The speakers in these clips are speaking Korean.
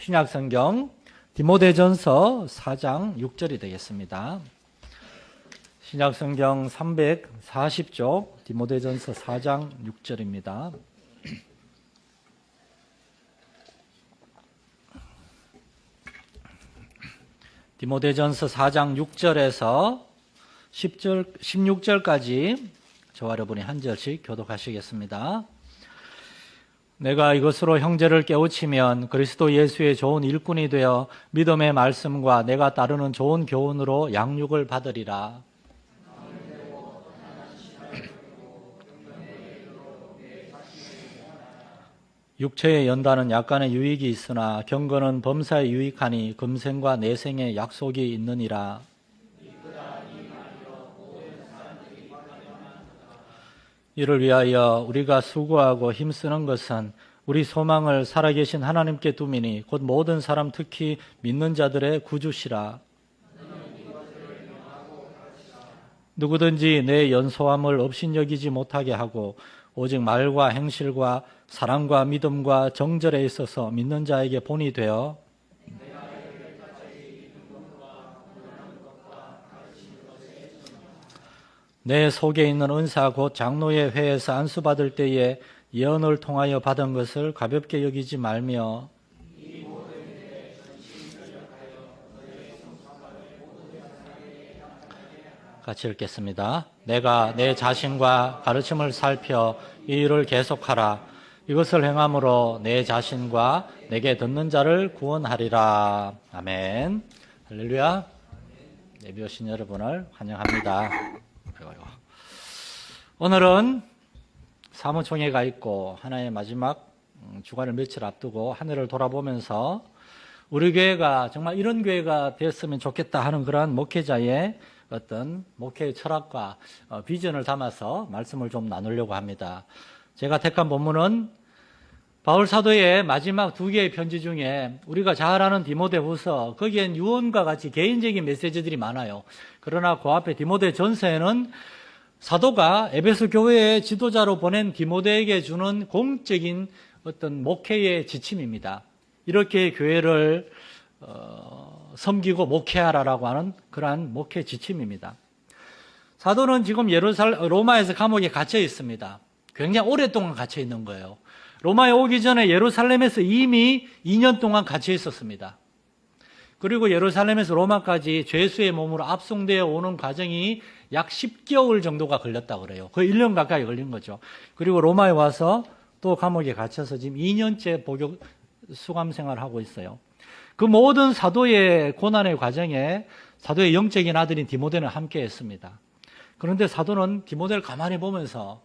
신약성경 디모데전서 4장 6절이 되겠습니다. 신약성경 340쪽 디모데전서 4장 6절입니다. 디모데전서 4장 6절에서 10절, 16절까지 저와 여러분이 한 절씩 교독하시겠습니다. 내가 이것으로 형제를 깨우치면 그리스도 예수의 좋은 일꾼이 되어 믿음의 말씀과 내가 따르는 좋은 교훈으로 양육을 받으리라. 육체의 연단은 약간의 유익이 있으나 경건은 범사에 유익하니 금생과 내생에 약속이 있느니라. 이를 위하여 우리가 수고하고 힘쓰는 것은 우리 소망을 살아계신 하나님께 두미니 곧 모든 사람 특히 믿는 자들의 구주시라. 누구든지 내 연소함을 업신여기지 못하게 하고 오직 말과 행실과 사랑과 믿음과 정절에 있어서 믿는 자에게 본이 되어 내 속에 있는 은사 곧 장로의 회에서 안수받을 때에 예언을 통하여 받은 것을 가볍게 여기지 말며 같이 읽겠습니다. 내가 내 자신과 가르침을 살펴 이 일을 계속하라. 이것을 행함으로 내 자신과 내게 듣는 자를 구원하리라. 아멘. 할렐루야. 예비 오신 여러분을 환영합니다. 오늘은 사무총회가 있고 하나의 마지막 주간을 며칠 앞두고 한 해를 돌아보면서 우리 교회가 정말 이런 교회가 됐으면 좋겠다 하는 그러한 목회자의 어떤 목회의 철학과 비전을 담아서 말씀을 좀 나누려고 합니다. 제가 택한 본문은 바울 사도의 마지막 두 개의 편지 중에 우리가 잘 아는 디모데후서, 거기엔 유언과 같이 개인적인 메시지들이 많아요. 그러나 그 앞에 디모데전서에는 사도가 에베소 교회의 지도자로 보낸 디모데에게 주는 공적인 어떤 목회의 지침입니다. 이렇게 교회를 섬기고 목회하라라고 하는 그러한 목회 지침입니다. 사도는 지금 로마에서 감옥에 갇혀 있습니다. 굉장히 오랫동안 갇혀 있는 거예요. 로마에 오기 전에 예루살렘에서 이미 2년 동안 갇혀 있었습니다. 그리고 예루살렘에서 로마까지 죄수의 몸으로 압송되어 오는 과정이 약 10개월 정도가 걸렸다고 그래요. 거의 1년 가까이 걸린 거죠. 그리고 로마에 와서 또 감옥에 갇혀서 지금 2년째 복역 수감 생활을 하고 있어요. 그 모든 사도의 고난의 과정에 사도의 영적인 아들인 디모데는 함께 했습니다. 그런데 사도는 디모데를 가만히 보면서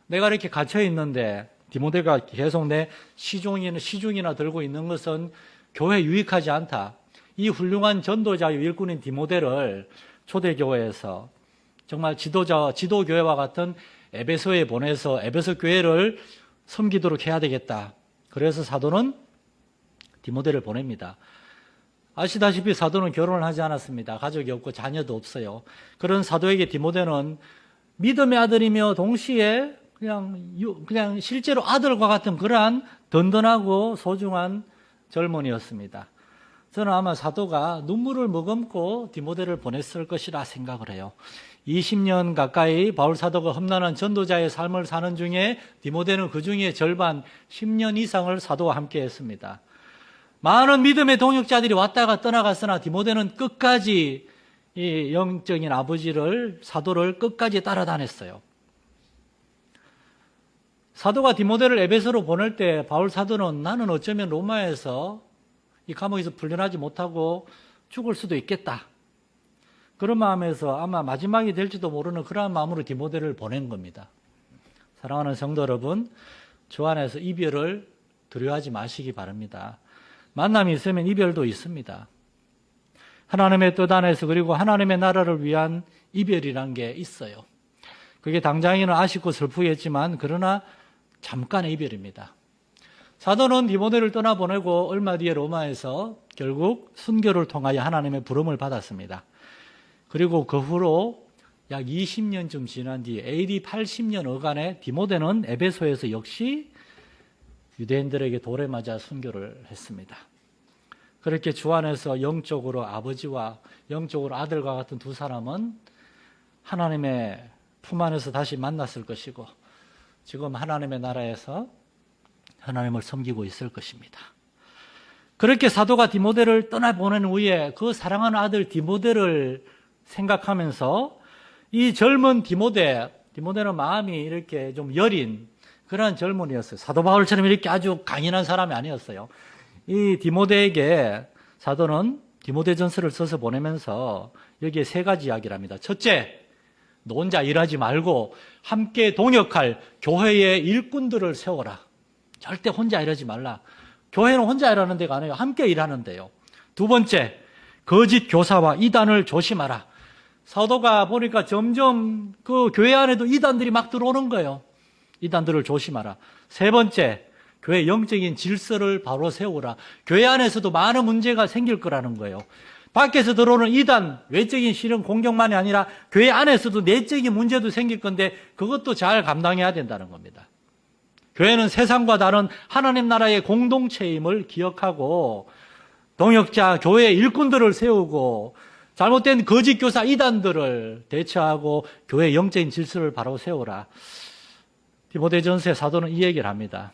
내가 이렇게 갇혀 있는데 디모데가 계속 내 시중이나 들고 있는 것은 교회에 유익하지 않다. 이 훌륭한 전도자의 일꾼인 디모데를 초대교회에서 정말 지도교회와 같은 에베소에 보내서 에베소 교회를 섬기도록 해야 되겠다. 그래서 사도는 디모데를 보냅니다. 아시다시피 사도는 결혼을 하지 않았습니다. 가족이 없고 자녀도 없어요. 그런 사도에게 디모데는 믿음의 아들이며 동시에 그냥 실제로 아들과 같은 그러한 든든하고 소중한 젊은이였습니다. 저는 아마 사도가 눈물을 머금고 디모데를 보냈을 것이라 생각을 해요. 20년 가까이 바울 사도가 험난한 전도자의 삶을 사는 중에 디모데는 그 중에 절반 10년 이상을 사도와 함께 했습니다. 많은 믿음의 동역자들이 왔다가 떠나갔으나 디모데는 끝까지 이 영적인 아버지를 사도를 끝까지 따라다녔어요. 사도가 디모데를 에베소로 보낼 때 바울 사도는 나는 어쩌면 로마에서 이 감옥에서 풀려나지 못하고 죽을 수도 있겠다. 그런 마음에서 아마 마지막이 될지도 모르는 그러한 마음으로 디모데를 보낸 겁니다. 사랑하는 성도 여러분, 주 안에서 이별을 두려워하지 마시기 바랍니다. 만남이 있으면 이별도 있습니다. 하나님의 뜻 안에서 그리고 하나님의 나라를 위한 이별이란 게 있어요. 그게 당장에는 아쉽고 슬프겠지만 그러나 잠깐의 이별입니다. 사도는 디모데를 떠나보내고 얼마 뒤에 로마에서 결국 순교를 통하여 하나님의 부름을 받았습니다. 그리고 그 후로 약 20년쯤 지난 뒤에 AD 80년 어간에 디모데는 에베소에서 역시 유대인들에게 돌에 맞아 순교를 했습니다. 그렇게 주 안에서 영적으로 아버지와 영적으로 아들과 같은 두 사람은 하나님의 품 안에서 다시 만났을 것이고 지금 하나님의 나라에서 하나님을 섬기고 있을 것입니다. 그렇게 사도가 디모데를 떠나보낸 후에 그 사랑하는 아들 디모데를 생각하면서 이 젊은 디모데는 마음이 이렇게 좀 여린 그런 젊은이였어요. 사도 바울처럼 이렇게 아주 강인한 사람이 아니었어요. 이 디모데에게 사도는 디모데전서를 써서 보내면서 여기에 세 가지 이야기를 합니다. 첫째, 너 혼자 일하지 말고 함께 동역할 교회의 일꾼들을 세워라. 절대 혼자 일하지 말라. 교회는 혼자 일하는 데가 아니에요. 함께 일하는 데요. 두 번째, 거짓 교사와 이단을 조심하라. 사도가 보니까 점점 그 교회 안에도 이단들이 막 들어오는 거예요. 이단들을 조심하라. 세 번째, 교회 영적인 질서를 바로 세우라. 교회 안에서도 많은 문제가 생길 거라는 거예요. 밖에서 들어오는 이단, 외적인 실현 공격만이 아니라 교회 안에서도 내적인 문제도 생길 건데 그것도 잘 감당해야 된다는 겁니다. 교회는 세상과 다른 하나님 나라의 공동체임을 기억하고 동역자, 교회 일꾼들을 세우고 잘못된 거짓 교사 이단들을 대처하고 교회 영적인 질서를 바로 세우라. 디모데전서의 사도는 이 얘기를 합니다.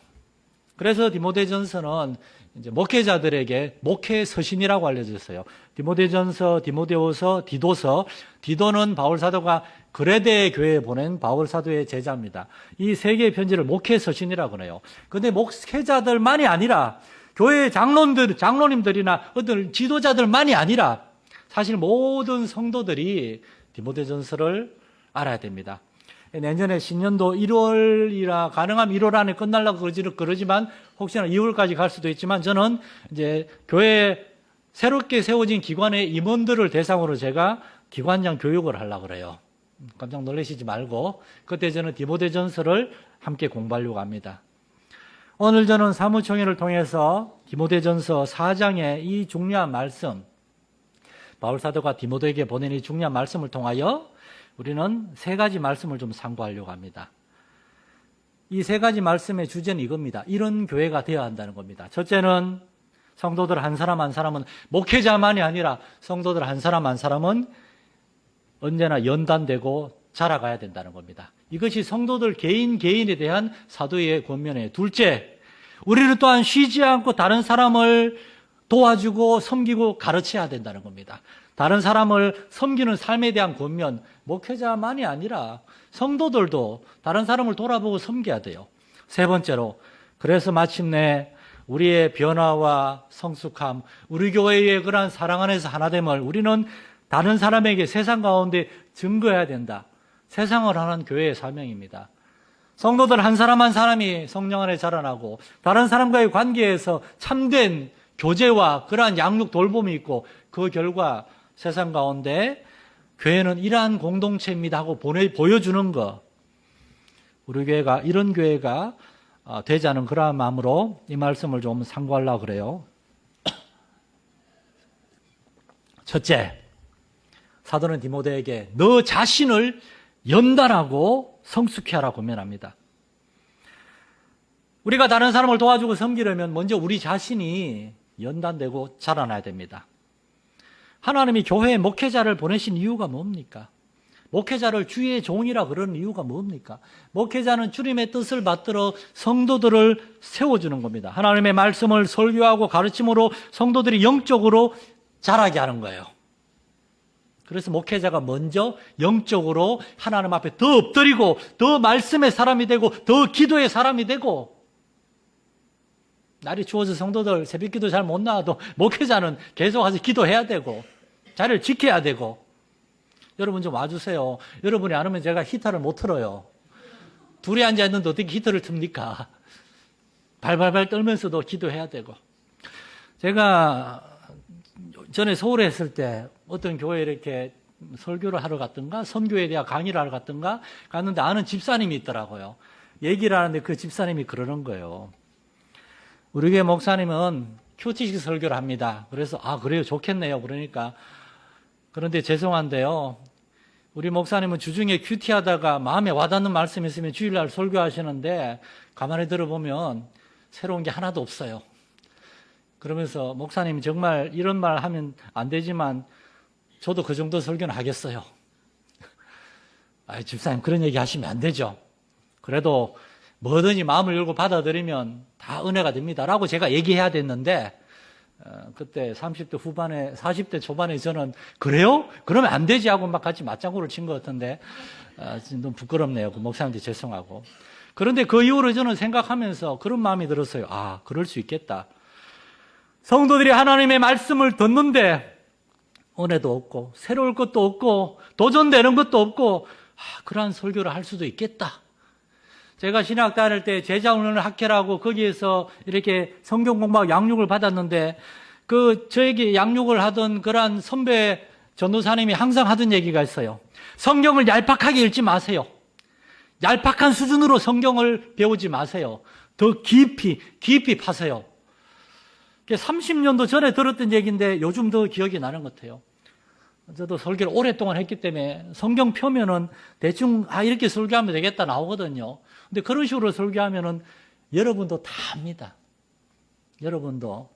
그래서 디모데전서는 이제 목회자들에게 목회 서신이라고 알려졌어요. 디모데전서, 디모데후서, 디도서. 디도는 바울 사도가 그레데 교회에 보낸 바울 사도의 제자입니다. 이 세 개의 편지를 목회 서신이라고 해요. 그런데 목회자들만이 아니라 교회 장로님들이나 어떤 지도자들만이 아니라 사실 모든 성도들이 디모데전서를 알아야 됩니다. 내년에 신년도 1월이라 가능하면 1월 안에 끝나려고 그러지만 혹시나 2월까지 갈 수도 있지만 저는 이제 교회 새롭게 세워진 기관의 임원들을 대상으로 제가 기관장 교육을 하려고 그래요. 깜짝 놀라시지 말고 그때 저는 디모데전서를 함께 공부하려고 합니다. 오늘 저는 사무총회를 통해서 디모데전서 4장의 이 중요한 말씀, 바울 사도가 디모데에게 보낸 이 중요한 말씀을 통하여 우리는 세 가지 말씀을 좀 상고하려고 합니다. 이 세 가지 말씀의 주제는 이겁니다. 이런 교회가 되어야 한다는 겁니다. 첫째는 성도들 한 사람 한 사람은 목회자만이 아니라 성도들 한 사람 한 사람은 언제나 연단되고 자라가야 된다는 겁니다. 이것이 성도들 개인에 대한 사도의 권면이에요. 둘째, 우리는 또한 쉬지 않고 다른 사람을 도와주고 섬기고 가르쳐야 된다는 겁니다. 다른 사람을 섬기는 삶에 대한 권면, 목회자만이 아니라 성도들도 다른 사람을 돌아보고 섬겨야 돼요. 세 번째로, 그래서 마침내 우리의 변화와 성숙함, 우리 교회의 그러한 사랑 안에서 하나됨을 우리는 다른 사람에게 세상 가운데 증거해야 된다. 세상을 하는 교회의 사명입니다. 성도들 한 사람 한 사람이 성령 안에 자라나고 다른 사람과의 관계에서 참된 교제와 그러한 양육 돌봄이 있고 그 결과 세상 가운데 교회는 이러한 공동체입니다 하고 보여주는 것. 우리 교회가 이런 교회가 되자는 그러한 마음으로 이 말씀을 좀 상고하려고 그래요. 첫째, 사도는 디모데에게 너 자신을 연단하고 성숙해 하라고 권면합니다. 우리가 다른 사람을 도와주고 섬기려면 먼저 우리 자신이 연단되고 자라나야 됩니다. 하나님이 교회에 목회자를 보내신 이유가 뭡니까? 목회자를 주의 종이라 그러는 이유가 뭡니까? 목회자는 주님의 뜻을 받들어 성도들을 세워주는 겁니다. 하나님의 말씀을 설교하고 가르침으로 성도들이 영적으로 자라게 하는 거예요. 그래서 목회자가 먼저 영적으로 하나님 앞에 더 엎드리고 더 말씀의 사람이 되고 더 기도의 사람이 되고, 날이 추워서 성도들 새벽기도 잘 못 나와도 목회자는 계속 와서 기도해야 되고 자리를 지켜야 되고. 여러분 좀 와주세요. 여러분이 안 오면 제가 히터를 못 틀어요. 둘이 앉아있는데 어떻게 히터를 틉니까? 발발발 떨면서도 기도해야 되고. 제가 전에 서울에 있을 때 어떤 교회에 이렇게 설교를 하러 갔던가 선교에 대한 강의를 하러 갔던가 갔는데 아는 집사님이 있더라고요. 얘기를 하는데 그 집사님이 그러는 거예요. 우리 교회 목사님은 큐티식 설교를 합니다. 그래서 그래요, 좋겠네요. 그러니까 그런데 죄송한데요, 우리 목사님은 주중에 큐티하다가 마음에 와닿는 말씀이 있으면 주일날 설교하시는데 가만히 들어보면 새로운 게 하나도 없어요. 그러면서 목사님이 정말 이런 말 하면 안 되지만 저도 그 정도 설교는 하겠어요. 집사님 그런 얘기 하시면 안 되죠. 그래도 뭐든지 마음을 열고 받아들이면 다 은혜가 됩니다 라고 제가 얘기해야 됐는데 그때 30대 후반에 40대 초반에 저는 그래요? 그러면 안 되지 하고 막 같이 맞장구를 친 것 같은데 너무 부끄럽네요. 그 목사님한테 죄송하고. 그런데 그 이후로 저는 생각하면서 그런 마음이 들었어요. 그럴 수 있겠다. 성도들이 하나님의 말씀을 듣는데 은혜도 없고 새로울 것도 없고 도전되는 것도 없고 그러한 설교를 할 수도 있겠다. 제가 신학 다닐 때 제자훈련을 학회라고 거기에서 이렇게 성경 공부하고 양육을 받았는데 저에게 양육을 하던 그러한 선배 전도사님이 항상 하던 얘기가 있어요. 성경을 얄팍하게 읽지 마세요. 얄팍한 수준으로 성경을 배우지 마세요. 더 깊이 파세요. 30년도 전에 들었던 얘기인데 요즘 더 기억이 나는 것 같아요. 저도 설교를 오랫동안 했기 때문에 성경 펴면은 대충 이렇게 설교하면 되겠다 나오거든요. 근데 그런 식으로 설교하면은 여러분도 다 합니다. 여러분도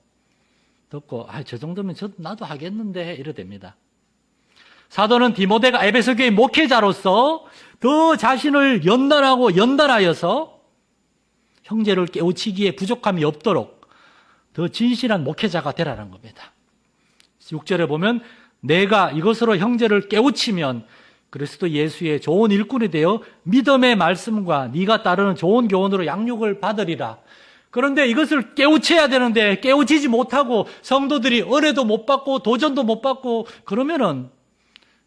듣고 저 정도면 나도 하겠는데 이래 됩니다. 사도는 디모데가 에베소 교회 목회자로서 더 자신을 연단하여서 형제를 깨우치기에 부족함이 없도록 더 진실한 목회자가 되라는 겁니다. 6절에 보면 내가 이것으로 형제를 깨우치면 그리스도 예수의 좋은 일꾼이 되어 믿음의 말씀과 네가 따르는 좋은 교훈으로 양육을 받으리라. 그런데 이것을 깨우쳐야 되는데 깨우치지 못하고 성도들이 은혜도 못 받고 도전도 못 받고 그러면은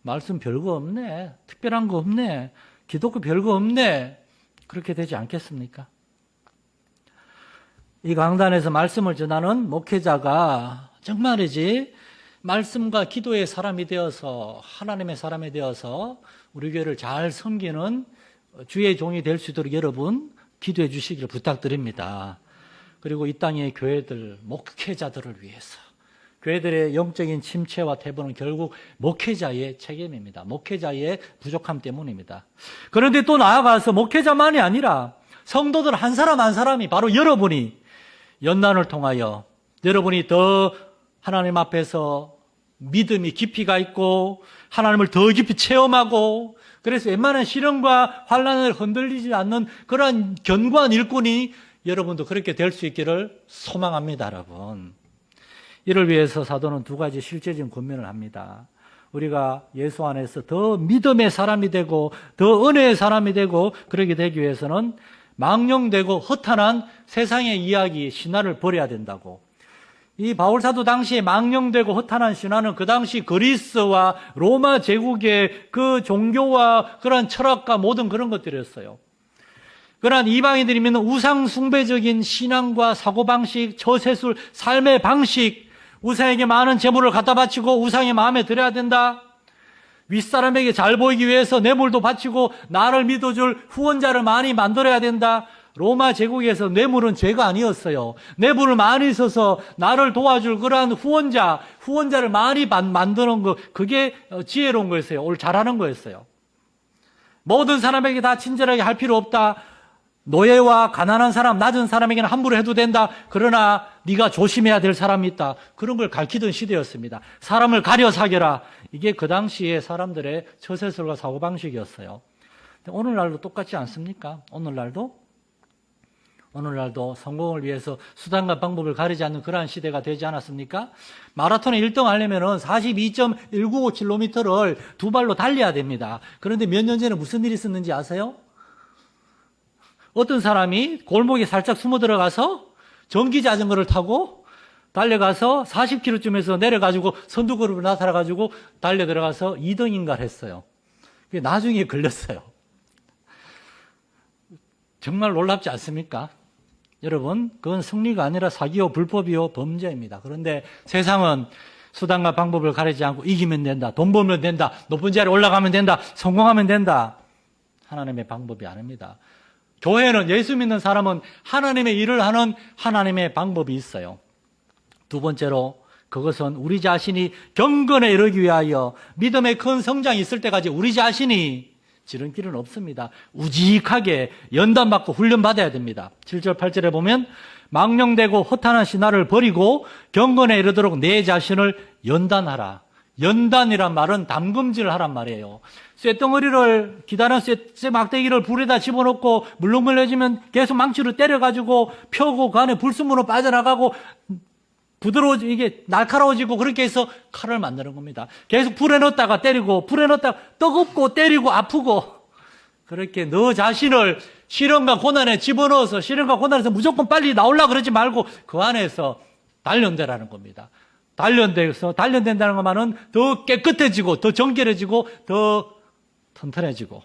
말씀 별거 없네. 특별한 거 없네. 기독교 별거 없네. 그렇게 되지 않겠습니까? 이 강단에서 말씀을 전하는 목회자가 정말이지 말씀과 기도의 사람이 되어서 하나님의 사람이 되어서 우리 교회를 잘 섬기는 주의 종이 될 수 있도록 여러분 기도해 주시기를 부탁드립니다. 그리고 이 땅의 교회들, 목회자들을 위해서 교회들의 영적인 침체와 퇴보는 결국 목회자의 책임입니다. 목회자의 부족함 때문입니다. 그런데 또 나아가서 목회자만이 아니라 성도들 한 사람 한 사람이 바로 여러분이 연단을 통하여 여러분이 더 하나님 앞에서 믿음이 깊이가 있고 하나님을 더 깊이 체험하고 그래서 웬만한 시련과 환난을 흔들리지 않는 그러한 견고한 일꾼이 여러분도 그렇게 될 수 있기를 소망합니다, 여러분. 이를 위해서 사도는 두 가지 실제적인 권면을 합니다. 우리가 예수 안에서 더 믿음의 사람이 되고 더 은혜의 사람이 되고 그러게 되기 위해서는 망령되고 허탄한 세상의 이야기, 신화를 버려야 된다고. 이 바울사도 당시에 망령되고 허탄한 신화는 그 당시 그리스와 로마 제국의 그 종교와 그런 철학과 모든 그런 것들이었어요. 그러한 이방인들이 믿는 우상 숭배적인 신앙과 사고방식, 처세술, 삶의 방식, 우상에게 많은 재물을 갖다 바치고 우상의 마음에 들어야 된다. 윗사람에게 잘 보이기 위해서 뇌물도 바치고 나를 믿어줄 후원자를 많이 만들어야 된다. 로마 제국에서 뇌물은 죄가 아니었어요. 뇌물을 많이 써서 나를 도와줄 그러한 후원자를 많이 만드는 거, 그게 지혜로운 거였어요. 오늘 잘하는 거였어요. 모든 사람에게 다 친절하게 할 필요 없다. 노예와 가난한 사람, 낮은 사람에게는 함부로 해도 된다. 그러나 네가 조심해야 될 사람이 있다. 그런 걸 가르치던 시대였습니다. 사람을 가려 사겨라. 이게 그 당시에 사람들의 처세술과 사고방식이었어요. 오늘날도 똑같지 않습니까? 오늘날도 성공을 위해서 수단과 방법을 가리지 않는 그러한 시대가 되지 않았습니까? 마라톤에 1등 하려면 42.195km를 두 발로 달려야 됩니다. 그런데 몇 년 전에 무슨 일이 있었는지 아세요? 어떤 사람이 골목에 살짝 숨어 들어가서 전기 자전거를 타고 달려가서 40km쯤에서 내려가지고 선두그룹으로 나타나가지고 달려 들어가서 2등인가를 했어요. 그게 나중에 걸렸어요. 정말 놀랍지 않습니까? 여러분, 그건 승리가 아니라 사기요, 불법이요, 범죄입니다. 그런데 세상은 수단과 방법을 가리지 않고 이기면 된다, 돈 벌면 된다, 높은 자리에 올라가면 된다, 성공하면 된다. 하나님의 방법이 아닙니다. 교회는, 예수 믿는 사람은 하나님의 일을 하는 하나님의 방법이 있어요. 두 번째로 그것은 우리 자신이 경건에 이르기 위하여 믿음의 큰 성장이 있을 때까지 우리 자신이 지름길은 없습니다. 우직하게 연단받고 훈련받아야 됩니다. 7절 8절에 보면 망령되고 허탄한 신화를 버리고 경건에 이르도록 내 자신을 연단하라. 연단이란 말은 담금질을 하란 말이에요. 쇳덩어리를 기다란 쇠막대기를 불에다 집어넣고 물렁물렁해지면 계속 망치로 때려가지고 펴고 그 안에 불순물로 빠져나가고 이게 날카로워지고 그렇게 해서 칼을 만드는 겁니다. 계속 불에 넣었다가 때리고 불에 넣었다가 뜨겁고 때리고 아프고 그렇게 너 자신을 시련과 고난에 집어넣어서 시련과 고난에서 무조건 빨리 나오려고 그러지 말고 그 안에서 단련되라는 겁니다. 단련된다는 것만은 더 깨끗해지고 더 정결해지고 더 튼튼해지고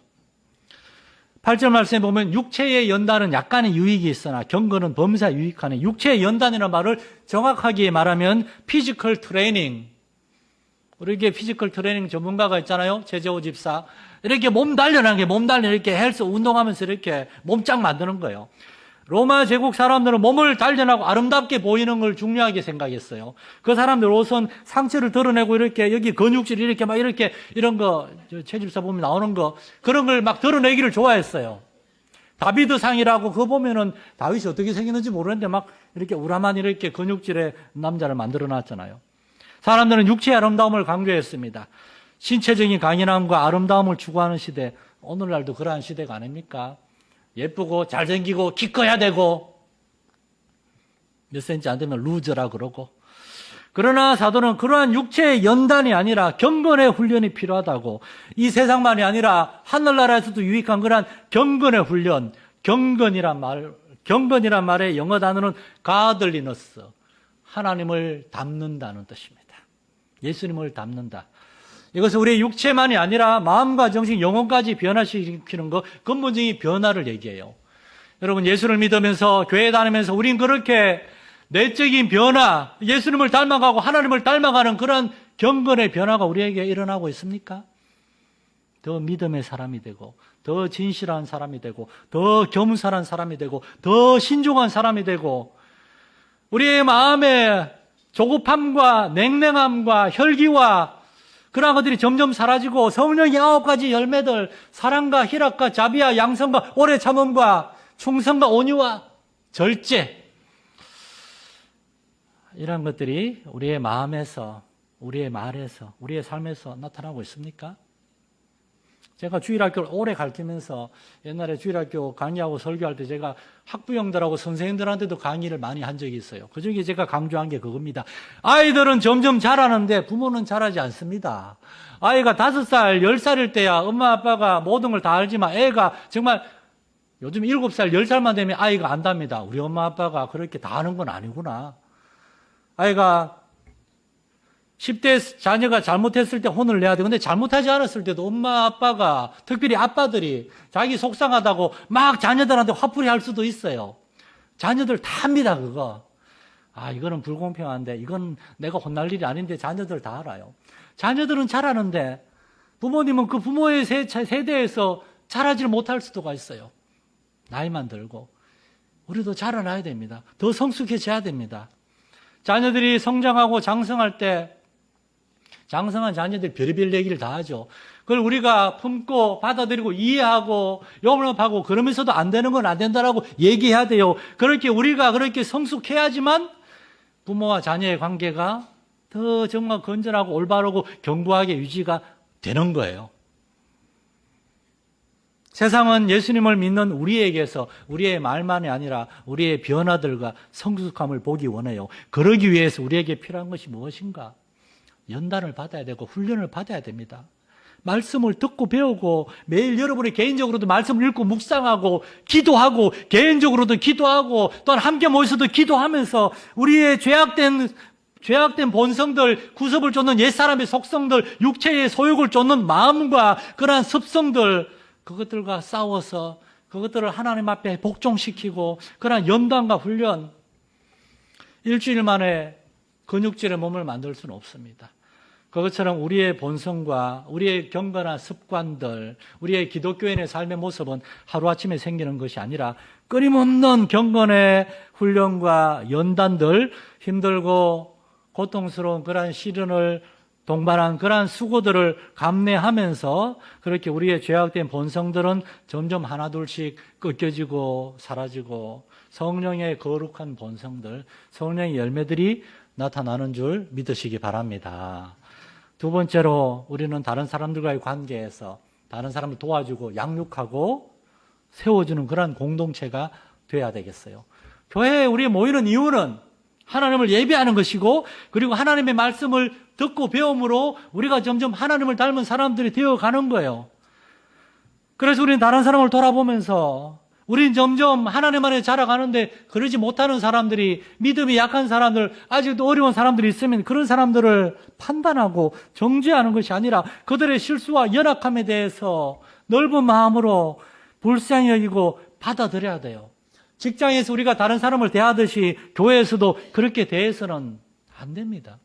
8절 말씀에 보면 육체의 연단은 약간의 유익이 있으나 경건은 범사에 유익하네. 육체의 연단이라는 말을 정확하게 말하면 피지컬 트레이닝. 우리에게 피지컬 트레이닝 전문가가 있잖아요. 최재호 집사. 이렇게 몸 단련하는 게 이렇게 헬스 운동하면서 이렇게 몸짱 만드는 거예요. 로마 제국 사람들은 몸을 단련하고 아름답게 보이는 걸 중요하게 생각했어요. 그 사람들 옷은 상체를 드러내고 이렇게 여기 근육질 이렇게 막 이렇게 이런 거 최 집사 보면 나오는 거 그런 걸 막 드러내기를 좋아했어요. 다비드 상이라고 그거 보면은 다윗이 어떻게 생겼는지 모르는데 막 이렇게 우람한 이렇게 근육질의 남자를 만들어 놨잖아요. 사람들은 육체의 아름다움을 강조했습니다. 신체적인 강인함과 아름다움을 추구하는 시대, 오늘날도 그러한 시대가 아닙니까? 예쁘고 잘생기고 키 커야 되고 몇 센치 안 되면 루저라 그러고. 그러나 사도는 그러한 육체의 연단이 아니라 경건의 훈련이 필요하다고. 이 세상만이 아니라 하늘나라에서도 유익한 그러한 경건의 훈련. 경건이란 말의 영어 단어는 godliness. 하나님을 닮는다는 뜻입니다. 예수님을 닮는다. 이것은 우리의 육체만이 아니라 마음과 정신, 영혼까지 변화시키는 것, 근본적인 변화를 얘기해요. 여러분, 예수를 믿으면서 교회 다니면서 우린 그렇게 내적인 변화, 예수님을 닮아가고 하나님을 닮아가는 그런 경건의 변화가 우리에게 일어나고 있습니까? 더 믿음의 사람이 되고, 더 진실한 사람이 되고, 더 겸손한 사람이 되고, 더 신중한 사람이 되고, 우리의 마음의 조급함과 냉랭함과 혈기와 그러한 것들이 점점 사라지고 성령의 9가지 열매들, 사랑과 희락과 자비와 양성과 오래 참음과 충성과 온유와 절제, 이런 것들이 우리의 마음에서, 우리의 말에서, 우리의 삶에서 나타나고 있습니까? 제가 주일학교를 오래 가르치면서 옛날에 주일학교 강의하고 설교할 때 제가 학부형들하고 선생님들한테도 강의를 많이 한 적이 있어요. 그중에 제가 강조한 게 그겁니다. 아이들은 점점 자라는데 부모는 자라지 않습니다. 아이가 5살, 10살일 때야 엄마 아빠가 모든 걸 다 알지만 애가 정말 요즘 7살, 10살만 되면 아이가 안답니다. 우리 엄마 아빠가 그렇게 다 아는 건 아니구나. 아이가 10대 자녀가 잘못했을 때 혼을 내야 돼. 근데 잘못하지 않았을 때도 엄마 아빠가, 특별히 아빠들이 자기 속상하다고 막 자녀들한테 화풀이 할 수도 있어요. 자녀들 다 합니다, 그거. 아, 이거는 불공평한데, 이건 내가 혼날 일이 아닌데 자녀들 다 알아요. 자녀들은 잘하는데 부모님은 그 부모의 세대에서 잘하지를 못할 수도가 있어요. 나이만 들고. 우리도 자라나야 됩니다. 더 성숙해져야 됩니다. 자녀들이 성장하고 장성할 때 장성한 자녀들이 별의별 얘기를 다 하죠. 그걸 우리가 품고 받아들이고 이해하고 용납하고 그러면서도 안 되는 건 안 된다라고 얘기해야 돼요. 그렇게 우리가 그렇게 성숙해야지만 부모와 자녀의 관계가 더 정말 건전하고 올바르고 견고하게 유지가 되는 거예요. 세상은 예수님을 믿는 우리에게서 우리의 말만이 아니라 우리의 변화들과 성숙함을 보기 원해요. 그러기 위해서 우리에게 필요한 것이 무엇인가? 연단을 받아야 되고 훈련을 받아야 됩니다. 말씀을 듣고 배우고 매일 여러분이 개인적으로도 말씀을 읽고 묵상하고 기도하고 개인적으로도 기도하고 또한 함께 모여서도 기도하면서 우리의 죄악된 본성들, 구습을 쫓는 옛사람의 속성들, 육체의 소욕을 쫓는 마음과 그러한 습성들, 그것들과 싸워서 그것들을 하나님 앞에 복종시키고 그러한 연단과 훈련, 일주일 만에 근육질의 몸을 만들 수는 없습니다. 그것처럼 우리의 본성과 우리의 경건한 습관들, 우리의 기독교인의 삶의 모습은 하루아침에 생기는 것이 아니라 끊임없는 경건의 훈련과 연단들, 힘들고 고통스러운 그러한 시련을 동반한 그러한 수고들을 감내하면서 그렇게 우리의 죄악된 본성들은 점점 하나둘씩 꺾여지고 사라지고 성령의 거룩한 본성들, 성령의 열매들이 나타나는 줄 믿으시기 바랍니다. 두 번째로 우리는 다른 사람들과의 관계에서 다른 사람을 도와주고 양육하고 세워주는 그런 공동체가 돼야 되겠어요. 교회에 우리 모이는 이유는 하나님을 예배하는 것이고, 그리고 하나님의 말씀을 듣고 배움으로 우리가 점점 하나님을 닮은 사람들이 되어가는 거예요. 그래서 우리는 다른 사람을 돌아보면서 우리는 점점 하나님 안에 자라가는데 그러지 못하는 사람들이, 믿음이 약한 사람들, 아직도 어려운 사람들이 있으면 그런 사람들을 판단하고 정죄하는 것이 아니라 그들의 실수와 연약함에 대해서 넓은 마음으로 불쌍히 여기고 받아들여야 돼요. 직장에서 우리가 다른 사람을 대하듯이 교회에서도 그렇게 대해서는 안 됩니다.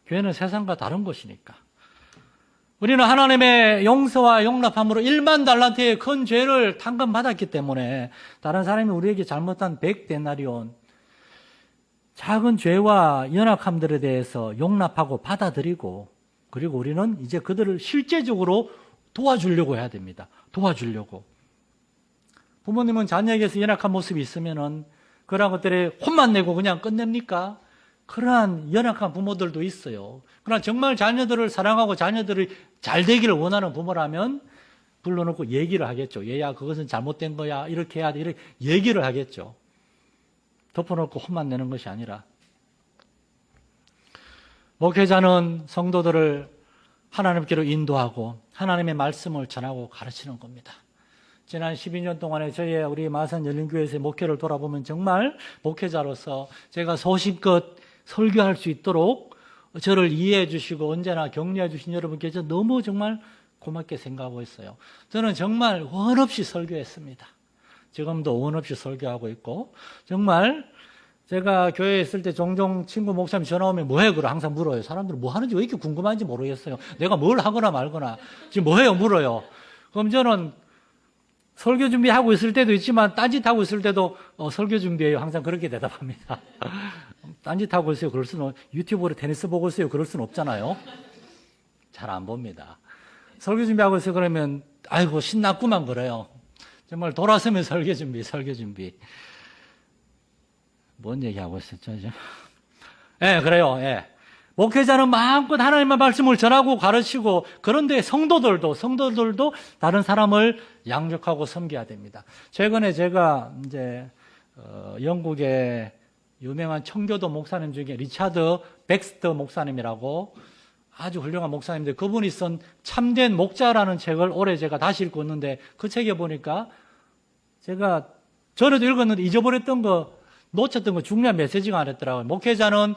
교회는 세상과 다른 곳이니까. 우리는 하나님의 용서와 용납함으로 1만 달란트의 큰 죄를 탕감받았기 때문에 다른 사람이 우리에게 잘못한 100데나리온, 작은 죄와 연약함들에 대해서 용납하고 받아들이고, 그리고 우리는 이제 그들을 실제적으로 도와주려고 해야 됩니다. 도와주려고. 부모님은 자녀에게서 연약한 모습이 있으면은 그런 것들에 혼만 내고 그냥 끝냅니까? 그러한 연약한 부모들도 있어요. 그러나 정말 자녀들을 사랑하고 자녀들이 잘 되기를 원하는 부모라면 불러놓고 얘기를 하겠죠. 얘야, 그것은 잘못된 거야. 이렇게 해야 돼. 이렇게 얘기를 하겠죠. 덮어놓고 혼만 내는 것이 아니라. 목회자는 성도들을 하나님께로 인도하고 하나님의 말씀을 전하고 가르치는 겁니다. 지난 12년 동안에 우리 마산 열린교회에서의 목회를 돌아보면 정말 목회자로서 제가 소신껏 설교할 수 있도록 저를 이해해 주시고 언제나 격려해 주신 여러분께 너무 정말 고맙게 생각하고 있어요. 저는 정말 원 없이 설교했습니다. 지금도 원 없이 설교하고 있고, 정말 제가 교회에 있을 때 종종 친구 목사님 전화 오면 뭐해? 그러 항상 물어요. 사람들은 뭐 하는지 왜 이렇게 궁금한지 모르겠어요. 내가 뭘 하거나 말거나 지금 뭐해요? 물어요. 그럼 저는 설교 준비하고 있을 때도 있지만 딴짓하고 있을 때도 설교 준비해요. 항상 그렇게 대답합니다. 딴짓하고 있어요. 그럴 수는, 유튜브로 테니스 보고 있어요. 그럴 수는 없잖아요. 잘 안 봅니다. 설교 준비하고 있어요. 그러면 아이고 신났구만 그래요. 정말 돌아서면 설교 준비. 뭔 얘기하고 있었죠? 예, 그래요. 예. 목회자는 마음껏 하나님의 말씀을 전하고 가르치고, 그런데 성도들도 다른 사람을 양육하고 섬겨야 됩니다. 최근에 제가 이제 영국의 유명한 청교도 목사님 중에 리차드 백스터 목사님이라고 아주 훌륭한 목사님인데, 그분이 쓴 참된 목자라는 책을 올해 제가 다시 읽고 있는데, 그 책에 보니까 제가 전에도 읽었는데 잊어버렸던 거, 놓쳤던 거 중요한 메시지가 안 했더라고요. 목회자는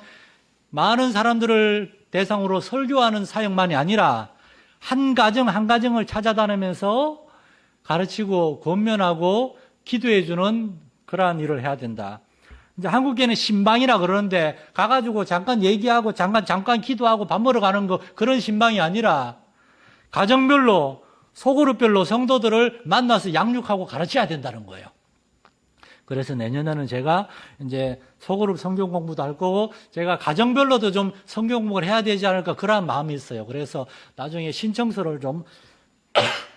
많은 사람들을 대상으로 설교하는 사역만이 아니라 한 가정을 찾아다니면서 가르치고 권면하고 기도해주는 그러한 일을 해야 된다. 이제 한국에는 신방이라 그러는데 가가지고 잠깐 얘기하고 잠깐 기도하고 밥 먹으러 가는 거, 그런 신방이 아니라 가정별로 소그룹별로 성도들을 만나서 양육하고 가르쳐야 된다는 거예요. 그래서 내년에는 제가 이제 소그룹 성경 공부도 할 거고, 제가 가정별로도 좀 성경 공부를 해야 되지 않을까, 그런 마음이 있어요. 그래서 나중에 신청서를 좀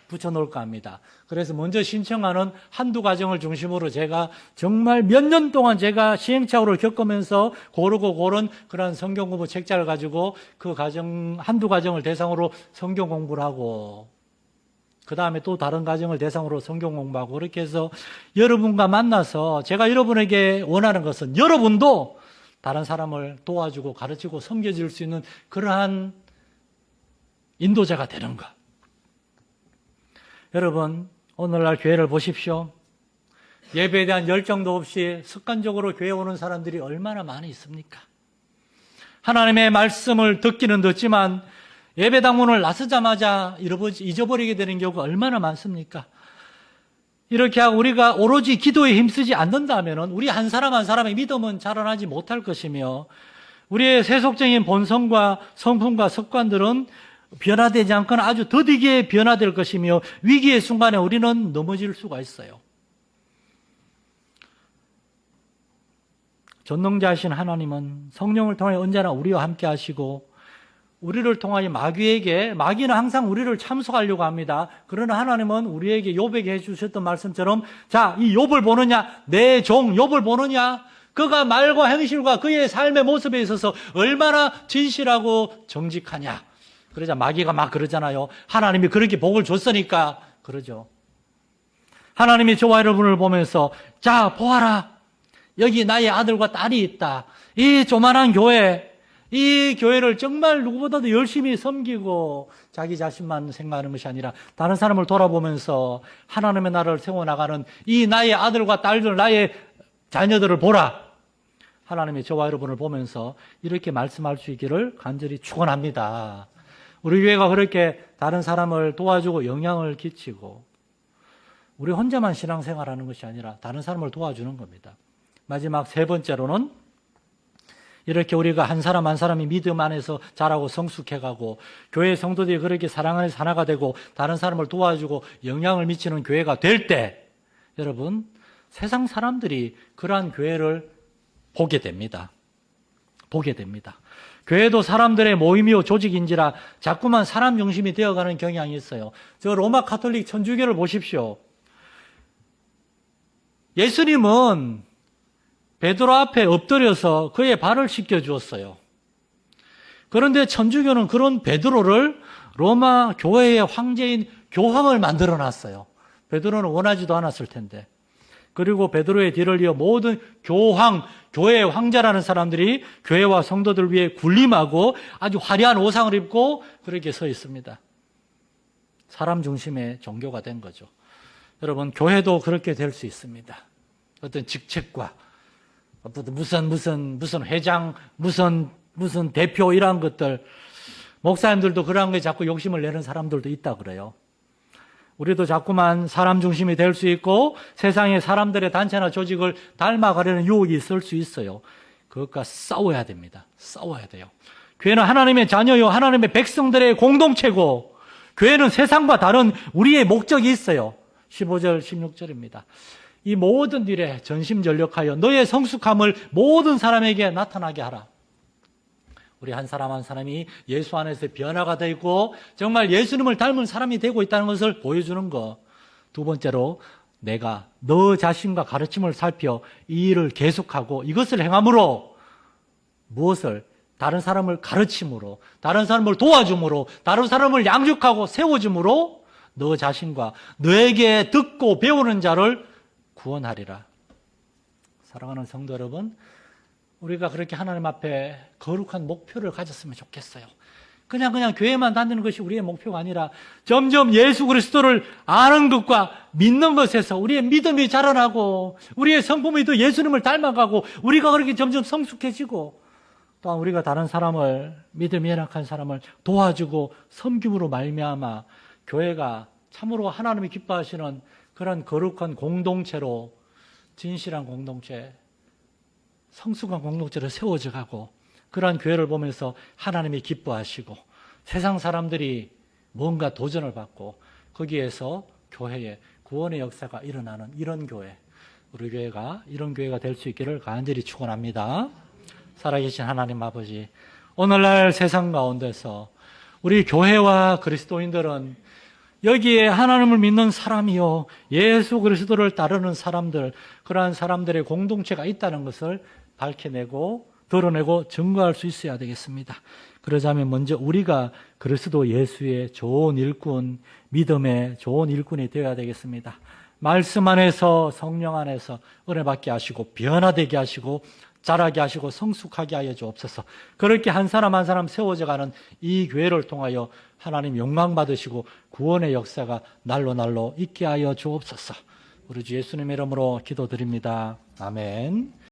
붙여놓을까 합니다. 그래서 먼저 신청하는 한두 가정을 중심으로 제가 정말 몇 년 동안 제가 시행착오를 겪으면서 고른 그런 성경 공부 책자를 가지고 그 한두 가정을 대상으로 성경 공부를 하고, 그 다음에 또 다른 가정을 대상으로 성경 공부하고, 그렇게 해서 여러분과 만나서 제가 여러분에게 원하는 것은 여러분도 다른 사람을 도와주고 가르치고 섬겨줄 수 있는 그러한 인도자가 되는 것. 여러분, 오늘날 교회를 보십시오. 예배에 대한 열정도 없이 습관적으로 교회에 오는 사람들이 얼마나 많이 있습니까? 하나님의 말씀을 듣기는 듣지만 예배당 문을 나서자마자 잊어버리게 되는 경우가 얼마나 많습니까? 이렇게 하고 우리가 오로지 기도에 힘쓰지 않는다면 우리 한 사람 한 사람의 믿음은 자라나지 못할 것이며, 우리의 세속적인 본성과 성품과 습관들은 변화되지 않거나 아주 더디게 변화될 것이며, 위기의 순간에 우리는 넘어질 수가 있어요. 전능자이신 하나님은 성령을 통해 언제나 우리와 함께 하시고 우리를 통하여 마귀는 항상 우리를 참속하려고 합니다. 그러나 하나님은 우리에게 욥에게 해주셨던 말씀처럼, 자, 이 욥을 보느냐, 내 종 욥을 보느냐, 그가 말과 행실과 그의 삶의 모습에 있어서 얼마나 진실하고 정직하냐. 그러자 마귀가 막 그러잖아요. 하나님이 그렇게 복을 줬으니까 그러죠. 하나님이 저와 여러분을 보면서, 자, 보아라, 여기 나의 아들과 딸이 있다. 이 조만한 교회, 이 교회를 정말 누구보다도 열심히 섬기고 자기 자신만 생각하는 것이 아니라 다른 사람을 돌아보면서 하나님의 나라를 세워나가는 이 나의 아들과 딸들, 나의 자녀들을 보라. 하나님이 저와 여러분을 보면서 이렇게 말씀할 수 있기를 간절히 축원합니다. 우리 교회가 그렇게 다른 사람을 도와주고 영향을 끼치고 우리 혼자만 신앙생활하는 것이 아니라 다른 사람을 도와주는 겁니다. 마지막 세 번째로는 이렇게 우리가 한 사람 한 사람이 믿음 안에서 자라고 성숙해가고 교회 성도들이 그렇게 사랑 안에서 하나가 되고 다른 사람을 도와주고 영향을 미치는 교회가 될 때 여러분 세상 사람들이 그러한 교회를 보게 됩니다. 보게 됩니다. 교회도 사람들의 모임이요 조직인지라 자꾸만 사람 중심이 되어가는 경향이 있어요. 저 로마 가톨릭 천주교를 보십시오. 예수님은 베드로 앞에 엎드려서 그의 발을 씻겨 주었어요. 그런데 천주교는 그런 베드로를 로마 교회의 황제인 교황을 만들어 놨어요. 베드로는 원하지도 않았을 텐데. 그리고 베드로의 뒤를 이어 모든 교황, 교회의 황제라는 사람들이 교회와 성도들 위해 군림하고 아주 화려한 옷상을 입고 그렇게 서 있습니다. 사람 중심의 종교가 된 거죠. 여러분, 교회도 그렇게 될 수 있습니다. 어떤 직책과 무슨 회장, 무슨 대표 이런 것들, 목사님들도 그런 거에 자꾸 욕심을 내는 사람들도 있다 그래요. 우리도 자꾸만 사람 중심이 될 수 있고 세상의 사람들의 단체나 조직을 닮아가려는 유혹이 있을 수 있어요. 그것과 싸워야 됩니다. 싸워야 돼요. 교회는 하나님의 자녀요, 하나님의 백성들의 공동체고 교회는 세상과 다른 우리의 목적이 있어요. 15절, 16절입니다. 이 모든 일에 전심전력하여 너의 성숙함을 모든 사람에게 나타나게 하라. 우리 한 사람 한 사람이 예수 안에서 변화가 되고 정말 예수님을 닮은 사람이 되고 있다는 것을 보여주는 것. 두 번째로 내가 너 자신과 가르침을 살펴 이 일을 계속하고 이것을 행함으로 무엇을? 다른 사람을 가르침으로, 다른 사람을 도와줌으로, 다른 사람을 양육하고 세워줌으로 너 자신과 너에게 듣고 배우는 자를 구원하리라. 사랑하는 성도 여러분, 우리가 그렇게 하나님 앞에 거룩한 목표를 가졌으면 좋겠어요. 그냥 교회만 다니는 것이 우리의 목표가 아니라 점점 예수 그리스도를 아는 것과 믿는 것에서 우리의 믿음이 자라나고 우리의 성품이 더 예수님을 닮아가고 우리가 그렇게 점점 성숙해지고 또한 우리가 다른 사람을, 믿음이 연약한 사람을 도와주고 섬김으로 말미암아 교회가 참으로 하나님이 기뻐하시는 그런 거룩한 공동체로, 진실한 공동체, 성숙한 공동체로 세워져 가고 그러한 교회를 보면서 하나님이 기뻐하시고 세상 사람들이 뭔가 도전을 받고 거기에서 교회에 구원의 역사가 일어나는 이런 교회, 우리 교회가 이런 교회가 될 수 있기를 간절히 축원합니다. 살아계신 하나님 아버지, 오늘날 세상 가운데서 우리 교회와 그리스도인들은 여기에 하나님을 믿는 사람이요, 예수 그리스도를 따르는 사람들, 그러한 사람들의 공동체가 있다는 것을 밝혀내고 드러내고 증거할 수 있어야 되겠습니다. 그러자면 먼저 우리가 그리스도 예수의 좋은 일꾼, 믿음의 좋은 일꾼이 되어야 되겠습니다. 말씀 안에서, 성령 안에서 은혜 받게 하시고 변화되게 하시고 자라게 하시고 성숙하게 하여 주옵소서. 그렇게 한 사람 한 사람 세워져 가는 이 교회를 통하여 하나님 영광 받으시고 구원의 역사가 날로 있게 하여 주옵소서. 우리 주 예수님의 이름으로 기도드립니다. 아멘.